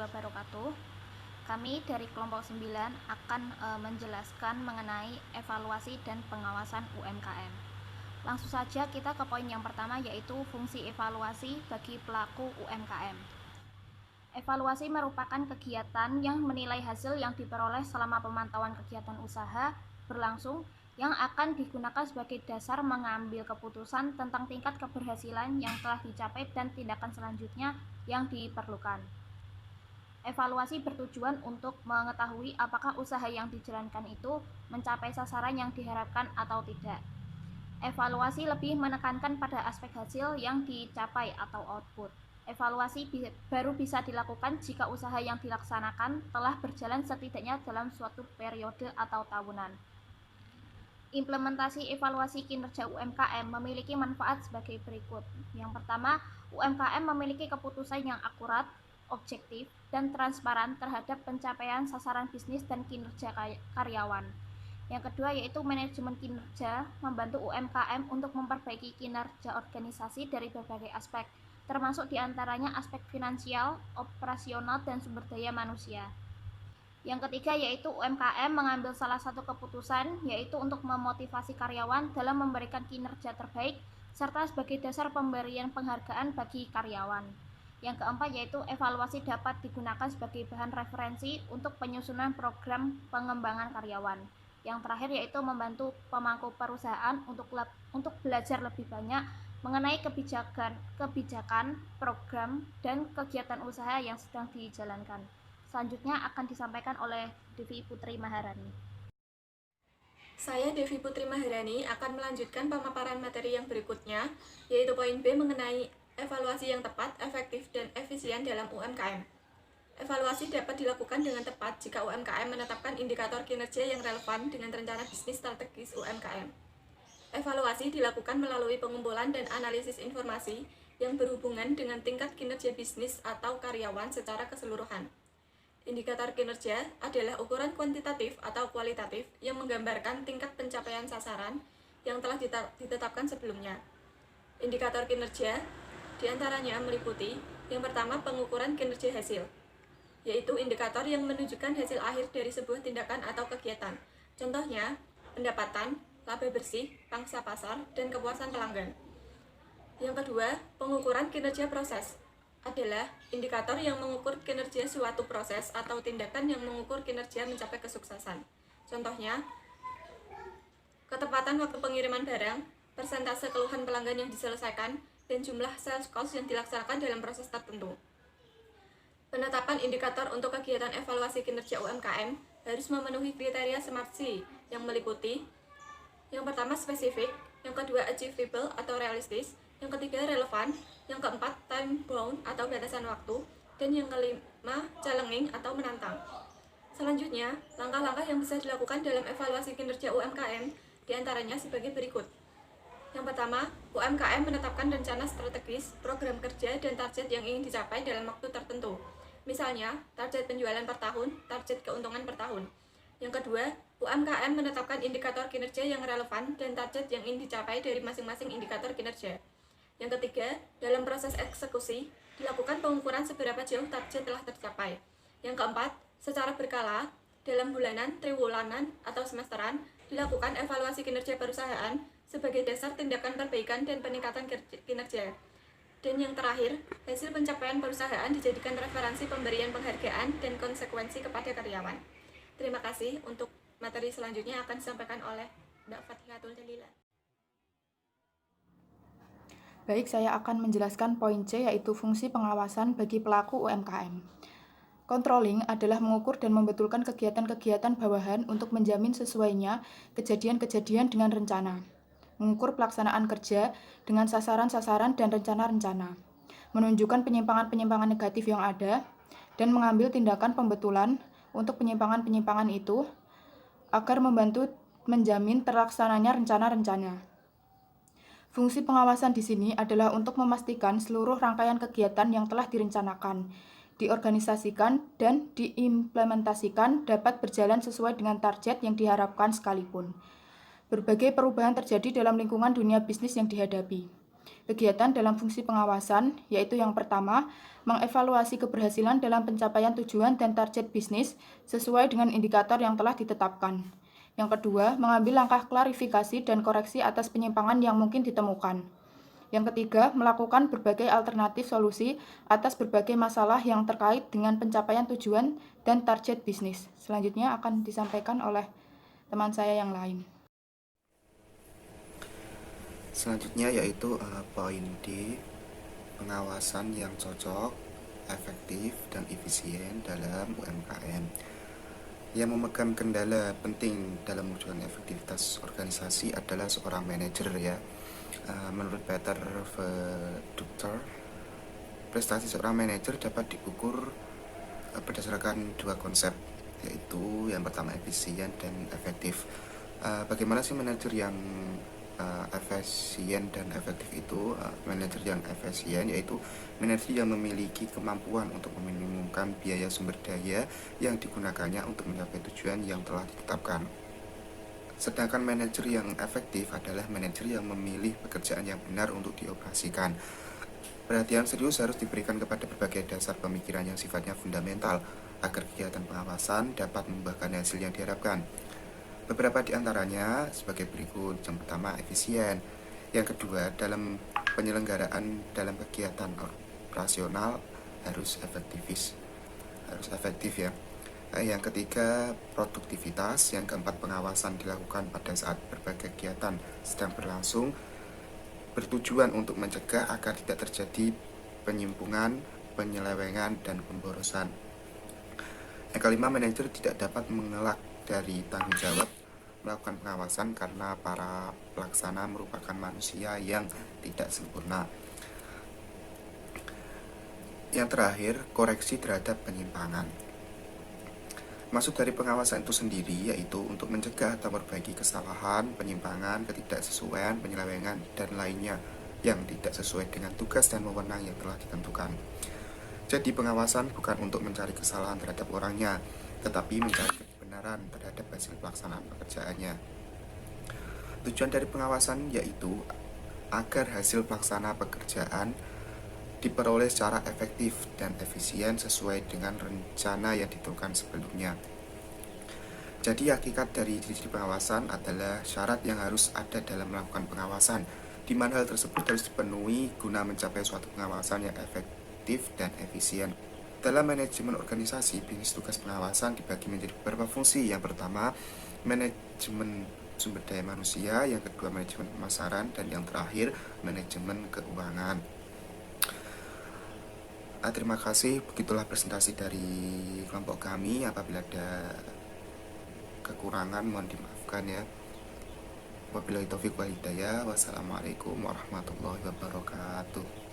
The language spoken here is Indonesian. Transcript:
wabarakatuh. Kami dari kelompok 9 akan menjelaskan mengenai evaluasi dan pengawasan UMKM. Langsung saja kita ke poin yang pertama, yaitu fungsi evaluasi bagi pelaku UMKM. Evaluasi merupakan kegiatan yang menilai hasil yang diperoleh selama pemantauan kegiatan usaha berlangsung yang akan digunakan sebagai dasar mengambil keputusan tentang tingkat keberhasilan yang telah dicapai dan tindakan selanjutnya yang diperlukan. Evaluasi bertujuan untuk mengetahui apakah usaha yang dijalankan itu mencapai sasaran yang diharapkan atau tidak. Evaluasi lebih menekankan pada aspek hasil yang dicapai atau output. Evaluasi baru bisa dilakukan jika usaha yang dilaksanakan telah berjalan setidaknya dalam suatu periode atau tahunan. Implementasi evaluasi kinerja UMKM memiliki manfaat sebagai berikut. Yang pertama, UMKM memiliki keputusan yang akurat, objektif, dan transparan terhadap pencapaian sasaran bisnis dan kinerja karyawan. Yang kedua yaitu manajemen kinerja membantu UMKM untuk memperbaiki kinerja organisasi dari berbagai aspek, termasuk diantaranya aspek finansial, operasional, dan sumber daya manusia. Yang ketiga yaitu UMKM mengambil salah satu keputusan, yaitu untuk memotivasi karyawan dalam memberikan kinerja terbaik serta sebagai dasar pemberian penghargaan bagi karyawan. Yang keempat yaitu evaluasi dapat digunakan sebagai bahan referensi untuk penyusunan program pengembangan karyawan. Yang terakhir yaitu membantu pemangku perusahaan untuk belajar lebih banyak mengenai kebijakan, program, dan kegiatan usaha yang sedang dijalankan. Selanjutnya akan disampaikan oleh Devi Putri Maharani. Saya Devi Putri Maharani akan melanjutkan pemaparan materi yang berikutnya, yaitu poin B mengenai evaluasi yang tepat, efektif, dan efisien dalam UMKM. Evaluasi dapat dilakukan dengan tepat jika UMKM menetapkan indikator kinerja yang relevan dengan rencana bisnis strategis UMKM. Evaluasi dilakukan melalui pengumpulan dan analisis informasi yang berhubungan dengan tingkat kinerja bisnis atau karyawan secara keseluruhan. Indikator kinerja adalah ukuran kuantitatif atau kualitatif yang menggambarkan tingkat pencapaian sasaran yang telah ditetapkan sebelumnya. Indikator kinerja diantaranya meliputi yang pertama pengukuran kinerja hasil, yaitu indikator yang menunjukkan hasil akhir dari sebuah tindakan atau kegiatan. Contohnya, pendapatan, laba bersih, pangsa pasar, dan kepuasan pelanggan. Yang kedua, pengukuran kinerja proses adalah indikator yang mengukur kinerja suatu proses atau tindakan yang mengukur kinerja mencapai kesuksesan. Contohnya, ketepatan waktu pengiriman barang, persentase keluhan pelanggan yang diselesaikan, dan jumlah sales cost yang dilaksanakan dalam proses tertentu. Penetapan indikator untuk kegiatan evaluasi kinerja UMKM harus memenuhi kriteria Smart C yang meliputi yang pertama spesifik, yang kedua achievable atau realistis, yang ketiga relevan, yang keempat time bound atau batasan waktu, dan yang kelima challenging atau menantang. Selanjutnya, langkah-langkah yang bisa dilakukan dalam evaluasi kinerja UMKM diantaranya sebagai berikut. Yang pertama, UMKM menetapkan rencana strategis, program kerja, dan target yang ingin dicapai dalam waktu tertentu. Misalnya, target penjualan per tahun, target keuntungan per tahun. Yang kedua, UMKM menetapkan indikator kinerja yang relevan dan target yang ingin dicapai dari masing-masing indikator kinerja. Yang ketiga, dalam proses eksekusi, dilakukan pengukuran seberapa jauh target telah tercapai. Yang keempat, secara berkala, dalam bulanan, triwulan, atau semesteran, dilakukan evaluasi kinerja perusahaan sebagai dasar tindakan perbaikan dan peningkatan kinerja. Dan yang terakhir, hasil pencapaian perusahaan dijadikan referensi pemberian penghargaan dan konsekuensi kepada karyawan. Terima kasih. Untuk materi selanjutnya akan disampaikan oleh Mbak Fathihatul Jalila. Baik, saya akan menjelaskan poin C, yaitu fungsi pengawasan bagi pelaku UMKM. Controlling adalah mengukur dan membetulkan kegiatan-kegiatan bawahan untuk menjamin sesuainya kejadian-kejadian dengan rencana. Mengukur pelaksanaan kerja dengan sasaran-sasaran dan rencana-rencana. Menunjukkan penyimpangan-penyimpangan negatif yang ada, dan mengambil tindakan pembetulan untuk penyimpangan-penyimpangan itu agar membantu menjamin terlaksananya rencana-rencana. Fungsi pengawasan di sini adalah untuk memastikan seluruh rangkaian kegiatan yang telah direncanakan, diorganisasikan, dan diimplementasikan dapat berjalan sesuai dengan target yang diharapkan sekalipun. Berbagai perubahan terjadi dalam lingkungan dunia bisnis yang dihadapi. kegiatan dalam fungsi pengawasan, yaitu yang pertama, mengevaluasi keberhasilan dalam pencapaian tujuan dan target bisnis sesuai dengan indikator yang telah ditetapkan. Yang kedua, mengambil langkah klarifikasi dan koreksi atas penyimpangan yang mungkin ditemukan. Yang ketiga, melakukan berbagai alternatif solusi atas berbagai masalah yang terkait dengan pencapaian tujuan dan target bisnis. Selanjutnya akan disampaikan oleh teman saya yang lain. Selanjutnya yaitu poin D, pengawasan yang cocok, efektif, dan efisien dalam UMKM. Yang memegang kendala penting dalam mewujudkan efektivitas organisasi adalah seorang manajer ya. Menurut Peter Vedukter, prestasi seorang manajer dapat diukur berdasarkan dua konsep, yaitu yang pertama efisien dan efektif. Bagaimana sih manajer yang efisien dan efektif itu? Manajer yang efisien yaitu manajer yang memiliki kemampuan untuk meminimumkan biaya sumber daya yang digunakannya untuk mencapai tujuan yang telah ditetapkan. Sedangkan manajer yang efektif adalah manajer yang memilih pekerjaan yang benar untuk dioperasikan. Perhatian serius harus diberikan kepada berbagai dasar pemikiran yang sifatnya fundamental agar kegiatan pengawasan dapat membuahkan hasil yang diharapkan. Beberapa di antaranya sebagai berikut. Yang pertama, efisien. Yang kedua, dalam penyelenggaraan dalam kegiatan operasional harus efektif ya. Yang ketiga, produktivitas. Yang keempat, pengawasan dilakukan pada saat berbagai kegiatan sedang berlangsung, bertujuan untuk mencegah agar tidak terjadi penyimpungan, penyelewengan, dan pemborosan. Yang kelima, manajer tidak dapat mengelak dari tanggung jawab melakukan pengawasan karena para pelaksana merupakan manusia yang tidak sempurna. Yang terakhir, koreksi terhadap penyimpangan. Maksud dari pengawasan itu sendiri yaitu untuk mencegah atau memperbaiki kesalahan, penyimpangan, ketidaksesuaian, penyelewengan, dan lainnya yang tidak sesuai dengan tugas dan wewenang yang telah ditentukan. Jadi pengawasan bukan untuk mencari kesalahan terhadap orangnya, tetapi mencari kebenaran terhadap hasil pelaksanaan pekerjaannya. Tujuan dari pengawasan yaitu agar hasil pelaksana pekerjaan diperoleh secara efektif dan efisien sesuai dengan rencana yang ditentukan sebelumnya. Jadi hakikat dari diri pengawasan adalah syarat yang harus ada dalam melakukan pengawasan, di mana hal tersebut harus dipenuhi guna mencapai suatu pengawasan yang efektif dan efisien. Dalam manajemen organisasi, bisnis tugas pengawasan dibagi menjadi beberapa fungsi. Yang pertama, manajemen sumber daya manusia, yang kedua manajemen pemasaran, dan yang terakhir manajemen keuangan. Terima kasih, begitulah presentasi dari kelompok kami. Apabila ada kekurangan mohon dimaafkan ya. Wabillahi taufiq wal hidayah. Wassalamualaikum warahmatullahi wabarakatuh.